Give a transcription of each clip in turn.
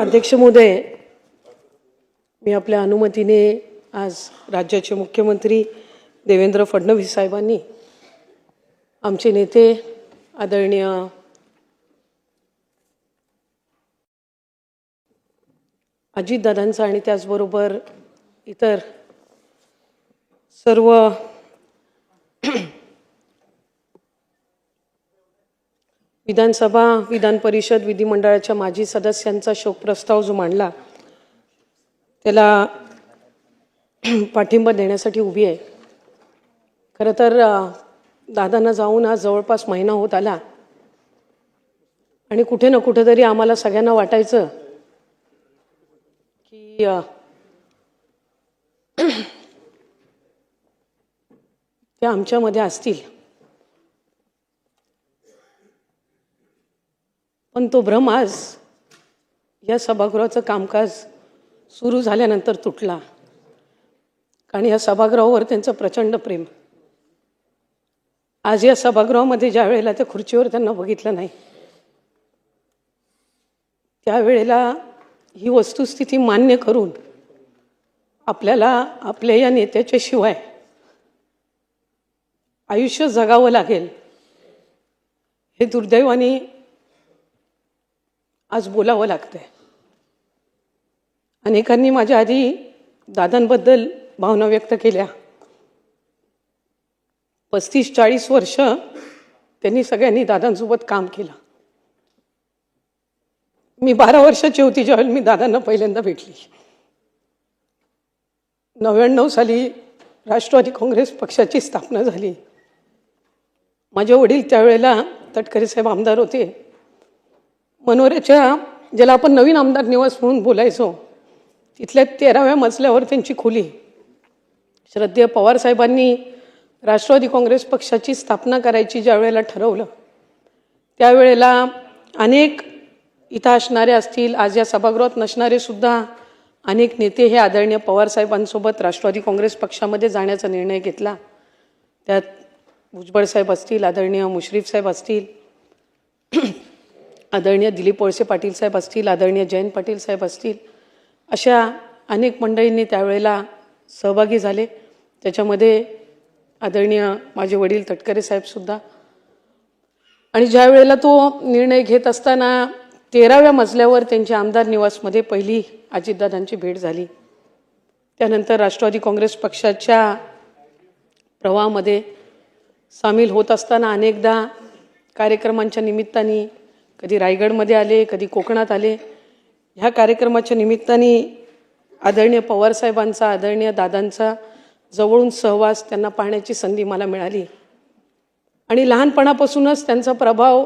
अध्यक्ष महोदय, मी आपल्या अनुमतीने आज राज्याचे मुख्यमंत्री देवेंद्र फडणवीस साहेबांनी आमचे नेते आदरणीय अजितदादांचा आणि त्याचबरोबर इतर सर्व विधानसभा, विधान परिषद, विधिमंडळाच्या माजी सदस्यांचा शोक प्रस्ताव जो मांडला त्याला पाठिंबा देण्यासाठी उभी आहे। खरं तर दादांना जाऊन आज जवळपास महिना होत आला आणि कुठे ना कुठेतरी आम्हाला सगळ्यांना वाटायचं की ते आमच्यामध्ये असतील, पण तो भ्रम आज या सभागृहाचं कामकाज सुरू झाल्यानंतर तुटला। कारण या सभागृहावर त्यांचं प्रचंड प्रेम। आज या सभागृहामध्ये ज्या वेळेला त्या खुर्चीवर त्यांना बघितलं नाही त्यावेळेला ही वस्तुस्थिती मान्य करून आपल्याला आपल्या या नेत्याच्या शिवाय आयुष्य जगावं लागेल हे दुर्दैवाने आज बोलावं लागतंय। अनेकांनी माझ्या आधी दादांबद्दल भावना व्यक्त केल्या। 35-40 वर्ष त्यांनी सगळ्यांनी दादांसोबत काम केलं। मी 12 वर्षाची होती ज्यावेळेला मी दादांना पहिल्यांदा भेटली। 99 साली राष्ट्रवादी काँग्रेस पक्षाची स्थापना झाली। माझे वडील त्यावेळेला तटकरे साहेब आमदार होते। मनोऱ्याच्या ज्याला आपण नवीन आमदार निवास म्हणून बोलायचो तिथल्या 13व्या मजल्यावर त्यांची खोली। श्रद्धेय पवार साहेबांनी राष्ट्रवादी काँग्रेस पक्षाची स्थापना करायची ज्या वेळेला ठरवलं त्यावेळेला अनेक इथं असणारे असतील, आज या सभागृहात नसणारे सुद्धा अनेक नेते हे आदरणीय पवार साहेबांसोबत राष्ट्रवादी काँग्रेस पक्षामध्ये जाण्याचा निर्णय घेतला। त्यात भुजबळ साहेब असतील, आदरणीय मुश्रीफ साहेब असतील, आदरणीय दिलीप वळसे पाटील साहेब असतील, आदरणीय जयंत पाटील साहेब असतील, अशा अनेक मंडळींनी त्यावेळेला सहभागी झाले। त्याच्यामध्ये आदरणीय माझे वडील तटकरे साहेबसुद्धा। आणि ज्या वेळेला तो निर्णय घेत असताना 13व्या मजल्यावर त्यांच्या आमदार निवासमध्ये पहिली अजितदादांची भेट झाली। त्यानंतर राष्ट्रवादी काँग्रेस पक्षाच्या प्रवाहामध्ये सामील होत असताना अनेकदा कार्यक्रमांच्या निमित्ताने कधी रायगडमध्ये आले, कधी कोकणात आले। ह्या कार्यक्रमाच्या निमित्ताने आदरणीय पवार साहेबांचा, आदरणीय दादांचा जवळून सहवास त्यांना पाहण्याची संधी मला मिळाली आणि लहानपणापासूनच त्यांचा प्रभाव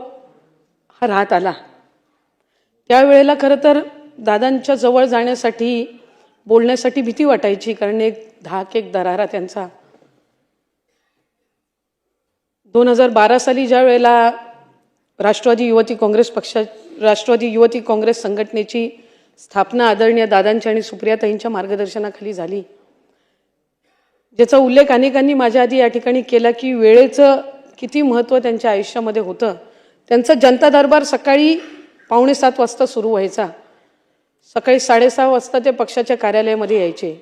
हा राहत आला। त्यावेळेला खरं तर दादांच्या जवळ जाण्यासाठी, बोलण्यासाठी भीती वाटायची, कारण एक धाक, एक दरारा त्यांचा। 2012 साली ज्या वेळेला राष्ट्रवादी युवती काँग्रेस संघटनेची स्थापना आदरणीय दादांच्या आणि सुप्रियाताईंच्या मार्गदर्शनाखाली झाली, ज्याचा उल्लेख अनेकांनी माझ्या आधी या ठिकाणी केला की वेळेचं किती महत्त्व त्यांच्या आयुष्यामध्ये होतं। त्यांचा जनता दरबार सकाळी 6:45 वाजता सुरू व्हायचा। सकाळी 6:30 वाजता ते पक्षाच्या कार्यालयामध्ये यायचे।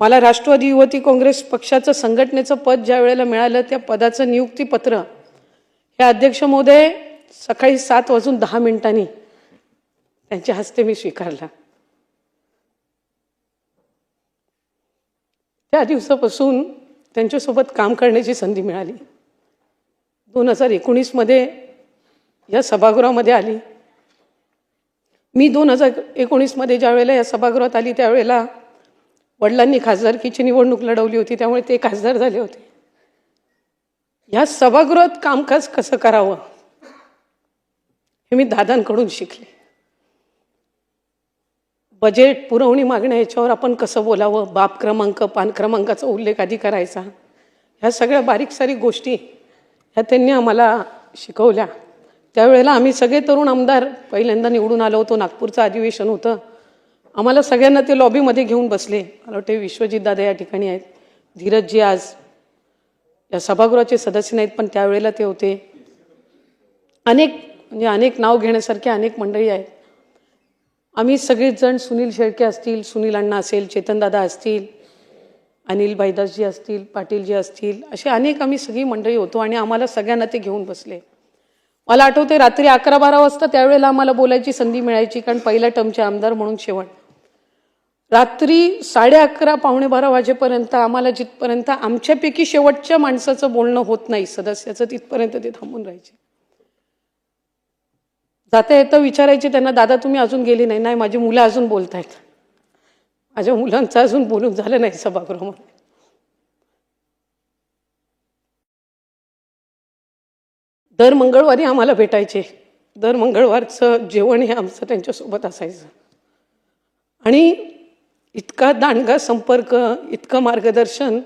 मला राष्ट्रवादी युवती काँग्रेस पक्षाचं संघटनेचं पद ज्या वेळेला मिळालं त्या पदाचं नियुक्तीपत्र हे अध्यक्ष महोदय सकाळी 7:10 त्यांच्या हस्ते मी स्वीकारला। त्या दिवसापासून त्यांच्यासोबत काम करण्याची संधी मिळाली। 2019 मध्ये या सभागृहामध्ये आली। मी 2019 मध्ये ज्या वेळेला या सभागृहात आली त्यावेळेला वडिलांनी खासदारकीची निवडणूक लढवली होती, त्यामुळे ते खासदार झाले होते। या सभागृहात कामकाज कसं करावं हे मी दादांकडून शिकले। बजेट, पुरवणी मागण्या याच्यावर आपण कसं बोलावं, बाब क्रमांक, पान क्रमांकाचा उल्लेख आधी करायचा, ह्या सगळ्या बारीक सारीक गोष्टी ह्या त्यांनी आम्हाला शिकवल्या। त्यावेळेला आम्ही सगळे तरुण आमदार पहिल्यांदा निवडून आलो होतो। नागपूरचं अधिवेशन होतं। आम्हाला सगळ्यांना ते लॉबीमध्ये घेऊन बसले। मला वाटते विश्वजित दादा या ठिकाणी आहेत, धीरजजी आज या सभागृहाचे सदस्य नाहीत पण त्यावेळेला ते होते। अनेक नाव घेण्यासारखे अनेक मंडळी आहेत आम्ही सगळेच जण, सुनील शेळके असतील, सुनील अण्णा असेल, चेतनदादा असतील, अनिल भाईदासजी असतील, पाटीलजी असतील, असे अनेक आम्ही सगळी मंडळी होतो आणि आम्हाला सगळ्यांना ते घेऊन बसले. मला आठवते रात्री 11-12 वाजता त्यावेळेला आम्हाला बोलायची संधी मिळायची, कारण पहिल्या टर्मचे आमदार म्हणून शेवट. रात्री 11:30 पावणे-12 वाजेपर्यंत आम्हाला जिथपर्यंत आमच्यापैकी शेवटच्या माणसाचं बोलणं होत नाही सदस्याचं, तिथपर्यंत ते थांबून राहायचे. जाता येतं विचारायचे त्यांना, दादा तुम्ही अजून गेली नाही? नाही, माझी मुलं अजून बोलतायत. माझ्या मुलांचं अजून बोलून झालं नाही सभागृहामध्ये. दर मंगळवारी आम्हाला भेटायचे. दर मंगळवारचं जेवण हे आमचं त्यांच्यासोबत असायचं आणि इतका दांडगा संपर्क, इतकं मार्गदर्शन,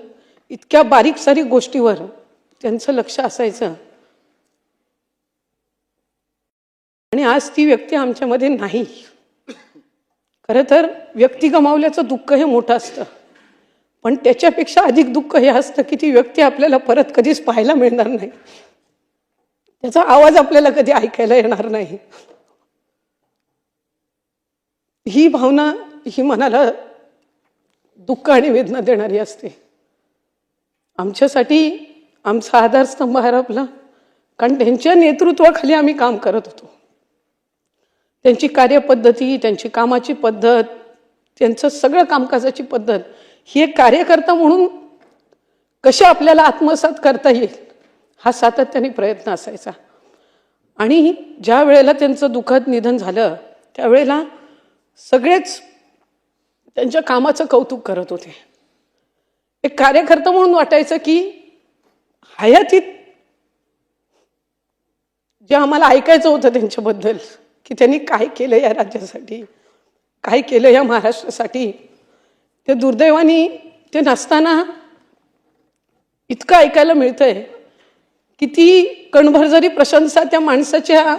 इतक्या बारीक सारीक गोष्टीवर त्यांचं लक्ष असायचं. आणि आज ती व्यक्ती आमच्यामध्ये नाही. खरं तर व्यक्ती गमावल्याचं दुःख हे मोठं असतं, पण त्याच्यापेक्षा अधिक दुःख हे असतं की ती व्यक्ती आपल्याला परत कधीच पाहायला मिळणार नाही, त्याचा आवाज आपल्याला कधी ऐकायला येणार नाही. ही भावना ही मनाला दुःख आणि वेदना देणारी असते. आमच्यासाठी आमचा आधारस्तंभ हरपला, कारण त्यांच्या नेतृत्वाखाली आम्ही काम करत होतो. त्यांची कार्यपद्धती, त्यांची कामाची पद्धत, त्यांचं सगळं कामकाजाची पद्धत ही एक कार्यकर्ता म्हणून कशी आपल्याला आत्मसात करता येईल हा सातत्याने प्रयत्न असायचा. आणि ज्या वेळेला त्यांचं दुःखद निधन झालं त्यावेळेला सगळेच त्यांच्या कामाचं कौतुक करत होते. एक कार्यकर्ता म्हणून वाटायचं की हयातीत जे आम्हाला ऐकायचं होतं त्यांच्याबद्दल की त्यांनी काय केलं या राज्यासाठी, काय केलं या महाराष्ट्रासाठी, ते दुर्दैवाने ते नसताना इतकं ऐकायला मिळतंय की ती कणभर जरी प्रशंसा त्या माणसाच्या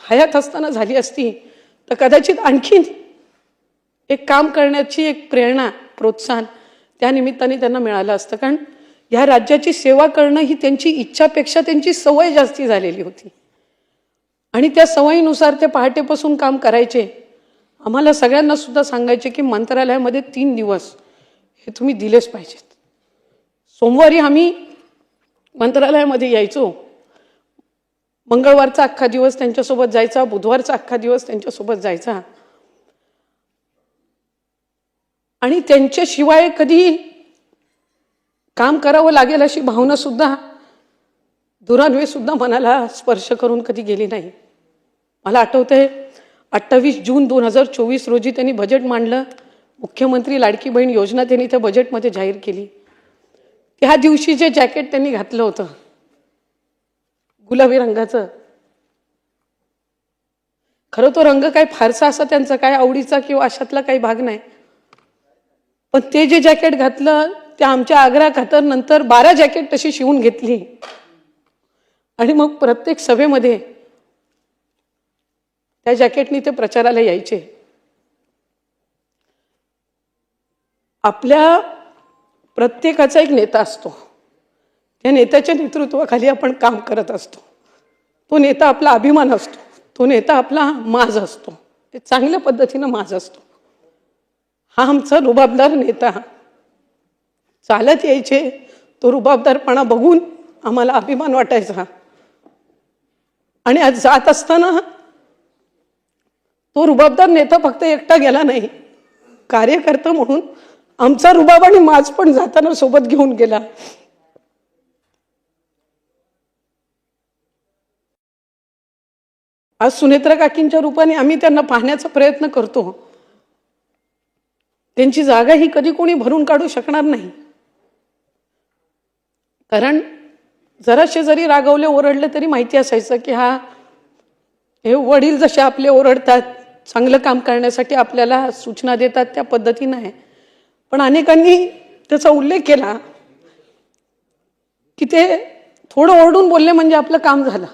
हयात असताना झाली असती तर कदाचित आणखीन एक काम करण्याची एक प्रेरणा, प्रोत्साहन त्या निमित्ताने त्यांना मिळालं असतं. कारण या राज्याची सेवा करणं ही त्यांची इच्छापेक्षा त्यांची सवय जास्ती झालेली होती आणि त्या सवयीनुसार ते पहाटेपासून काम करायचे. आम्हाला सगळ्यांना सुद्धा सांगायचे की मंत्रालयामध्ये 3 दिवस हे तुम्ही दिलेच पाहिजेत. सोमवारी आम्ही मंत्रालयामध्ये यायचो, मंगळवारचा अख्खा दिवस त्यांच्यासोबत जायचा, बुधवारचा अख्खा दिवस त्यांच्यासोबत जायचा आणि त्यांच्याशिवाय कधी काम करावं लागेल अशी भावना सुद्धा दुरान्वे सुद्धा मनाला स्पर्श करून कधी गेली नाही. मला आठवतंय 28 जून 2024 रोजी त्यांनी बजेट मांडलं. मुख्यमंत्री लाडकी बहीण योजना त्यांनी त्या बजेटमध्ये जाहीर केली. त्या दिवशी जे जॅकेट त्यांनी घातलं होतं गुलाबी रंगाचं, खरं तो रंग काय फारसा असा त्यांचा काय आवडीचा किंवा अशातला काही भाग नाही, पण ते जे जॅकेट घातलं त्या आमच्या आग्रा खातर नंतर 12 जॅकेट तशी शिवून घेतली आणि मग प्रत्येक सभेमध्ये त्या जॅकेटनी ते प्रचाराला यायचे. आपल्या प्रत्येकाचा एक नेता असतो, त्या नेत्याच्या नेतृत्वाखाली आपण काम करत असतो. तो नेता आपला अभिमान असतो, तो नेता आपला माज असतो, ते चांगल्या पद्धतीनं माज असतो. हा आमचा रुबाबदार नेता चालत यायचे, तो रुबाबदारपणा बघून आम्हाला अभिमान वाटायचा आणि आज जात असताना तो रुबाबदार नेता फक्त एकटा गेला नाही, कार्यकर्ता म्हणून आमचा रुबाब आणि माज पण जाताना सोबत घेऊन गेला. आज सुनेत्रा काकींच्या रूपाने आम्ही त्यांना पाहण्याचा प्रयत्न करतो. त्यांची जागा ही कधी कोणी भरून काढू शकणार नाही, कारण जराशे जरी रागवले ओरडले तरी माहिती असायचं की हे वडील जसे आपले ओरडतात, चांगलं काम करण्यासाठी आपल्याला सूचना देतात त्या पद्धतीनं आहे. पण अनेकांनी त्याचा उल्लेख केला की ते थोडं ओरडून बोलले म्हणजे आपलं काम झालं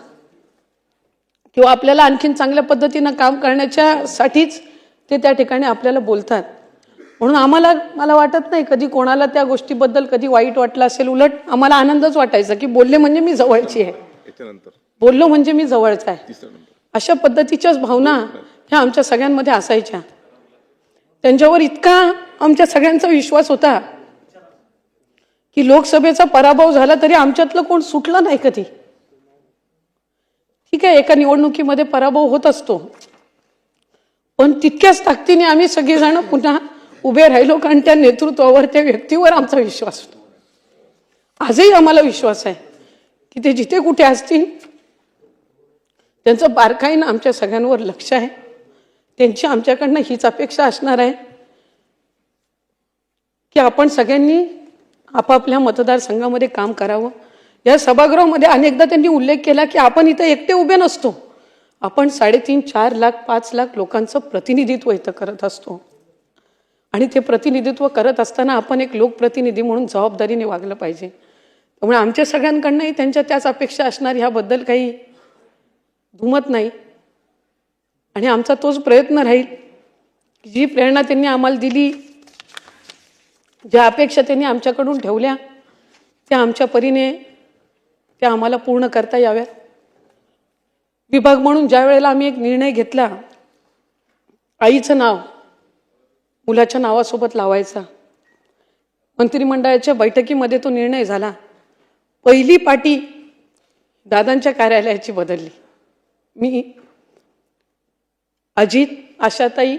किंवा आपल्याला आणखीन चांगल्या पद्धतीनं काम करण्याच्यासाठीच ते त्या ठिकाणी आपल्याला बोलतात. म्हणून मला वाटत नाही कधी कोणाला त्या गोष्टीबद्दल कधी वाईट वाटलं असेल. उलट आम्हाला आनंदच वाटायचा की बोलले म्हणजे मी जवळची आहे, बोललो म्हणजे मी जवळचा आहे. अशा पद्धतीच्याच भावना ह्या आमच्या सगळ्यांमध्ये असायच्या. त्यांच्यावर इतका आमच्या सगळ्यांचा विश्वास होता की लोकसभेचा पराभव झाला तरी आमच्यातलं कोण सुटलं नाही कधी. ठीक आहे, एका निवडणुकीमध्ये पराभव होत असतो, पण तितक्याच ताकदीने आम्ही सगळेजण पुन्हा उभे राहिलो, कारण त्या नेतृत्वावर, त्या व्यक्तीवर आमचा विश्वास होता. आजही आम्हाला विश्वास आहे की ते जिथे कुठे असतील त्यांचं बारकाईनं आमच्या सगळ्यांवर लक्ष आहे. त्यांची आमच्याकडनं हीच अपेक्षा असणार आहे की आपण सगळ्यांनी आपापल्या मतदारसंघामध्ये काम करावं. या सभागृहामध्ये अनेकदा त्यांनी उल्लेख केला की आपण इथं एकटे उभे नसतो, आपण 3.5, 4 लाख, 5 लाख लोकांचं प्रतिनिधित्व इथं करत असतो. आणि ते प्रतिनिधित्व करत असताना आपण एक लोकप्रतिनिधी म्हणून जबाबदारीने वागलं पाहिजे. त्यामुळे आमच्या सगळ्यांकडनंही त्यांच्या त्याच अपेक्षा असणार, ह्याबद्दल काही दुमत नाही. आणि आमचा तोच प्रयत्न राहील की जी प्रेरणा त्यांनी आम्हाला दिली, ज्या अपेक्षा त्यांनी आमच्याकडून ठेवल्या, त्या आमच्या परीने त्या आम्हाला पूर्ण करता याव्या. विभाग म्हणून ज्या वेळेला आम्ही एक निर्णय घेतला, आईचं नाव मुलाच्या नावासोबत लावायचा, मंत्रिमंडळाच्या बैठकीमध्ये तो निर्णय झाला. पहिली पाटी दादांच्या कार्यालयाची बदलली. मी, अजित, आशाताई,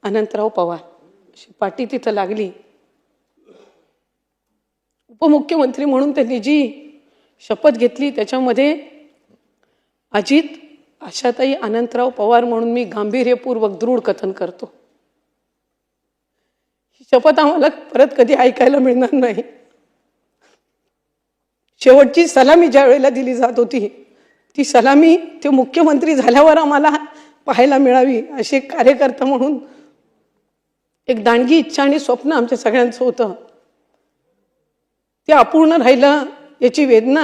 अनंतराव पवार अशी पाटी तिथं लागली. उपमुख्यमंत्री म्हणून त्यांनी जी शपथ घेतली त्याच्यामध्ये अजित, आशाताई, अनंतराव पवार म्हणून मी गांभीर्यपूर्वक दृढ कथन करतो. ही शपथ आम्हाला परत कधी ऐकायला मिळणार नाही. शेवटची सलामी ज्या वेळेला दिली जात होती, ती सलामी ते मुख्यमंत्री झाल्यावर आम्हाला पाहायला मिळावी, असे एक कार्यकर्ता म्हणून एक दांडगी इच्छा आणि स्वप्न आमच्या सगळ्यांचं होतं. ते अपूर्ण राहिलं याची वेदना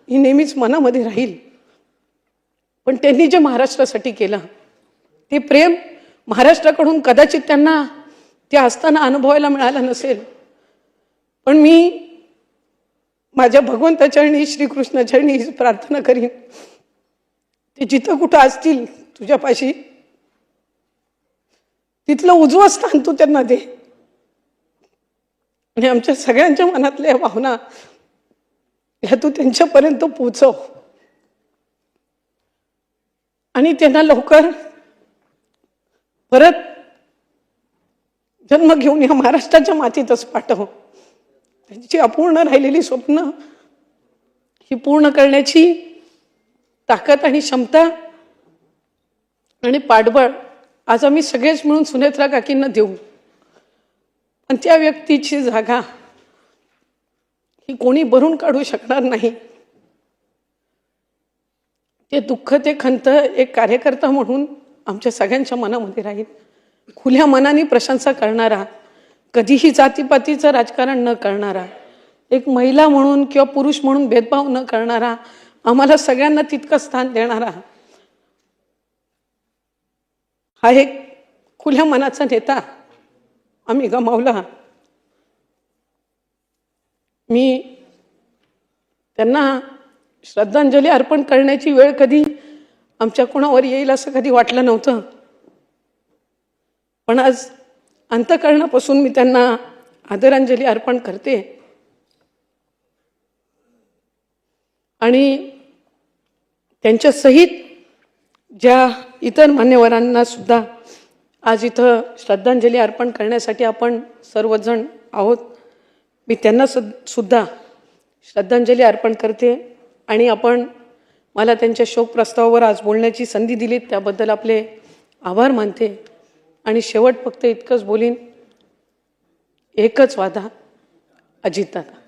ही नेहमीच मनामध्ये राहील. पण त्यांनी जे महाराष्ट्रासाठी केलं ते प्रेम महाराष्ट्राकडून कदाचित त्यांना ते असताना अनुभवायला मिळालं नसेल. पण मी माझ्या भगवंताचरणी, श्रीकृष्णाचरणी ही प्रार्थना करीन, ते जिथं कुठं असतील तुझ्यापाशी, तिथलं उजवं स्थान तू त्यांना दे. आणि आमच्या सगळ्यांच्या मनातल्या भावना ह्या तू त्यांच्यापर्यंत पोहोचव आणि त्यांना लवकर परत जन्म घेऊन या महाराष्ट्राच्या मातीतच पाठव. त्यांची अपूर्ण राहिलेली स्वप्न ही पूर्ण करण्याची ताकद आणि क्षमता आणि पाठबळ आज आम्ही सगळेच मिळून सुनेत्रा काकींना देऊ. आणि त्या व्यक्तीची जागा ही कोणी भरून काढू शकणार नाही. ते दुःख, ते खंत एक कार्यकर्ता म्हणून आमच्या सगळ्यांच्या मनामध्ये राहील. खुल्या मनाने प्रशंसा करणारा, कधीही जातीपातीचं राजकारण न करणारा, एक महिला म्हणून किंवा पुरुष म्हणून भेदभाव न करणारा, आम्हाला सगळ्यांना तितकं स्थान देणारा हा एक खुल्या मनाचा नेता आम्ही गमावला. मी त्यांना श्रद्धांजली अर्पण करण्याची वेळ कधी आमच्या कोणावर येईल असं कधी वाटलं नव्हतं. पण आज अंतःकरणापासून मी त्यांना आदरांजली अर्पण करते. आणि त्यांच्या सहित ज्या इतर मान्यवरांना सुद्धा आज इथं श्रद्धांजली अर्पण करण्यासाठी आपण सर्वजण आहोत, मी त्यांना सुद्धा श्रद्धांजली अर्पण करते. आणि आपण मला त्यांच्या शोक प्रस्तावावर आज बोलण्याची संधी दिली त्याबद्दल आपले आभार मानते. आणि शेवट फक्त इतकंच बोलीन, एकच वादा, अजितदादा.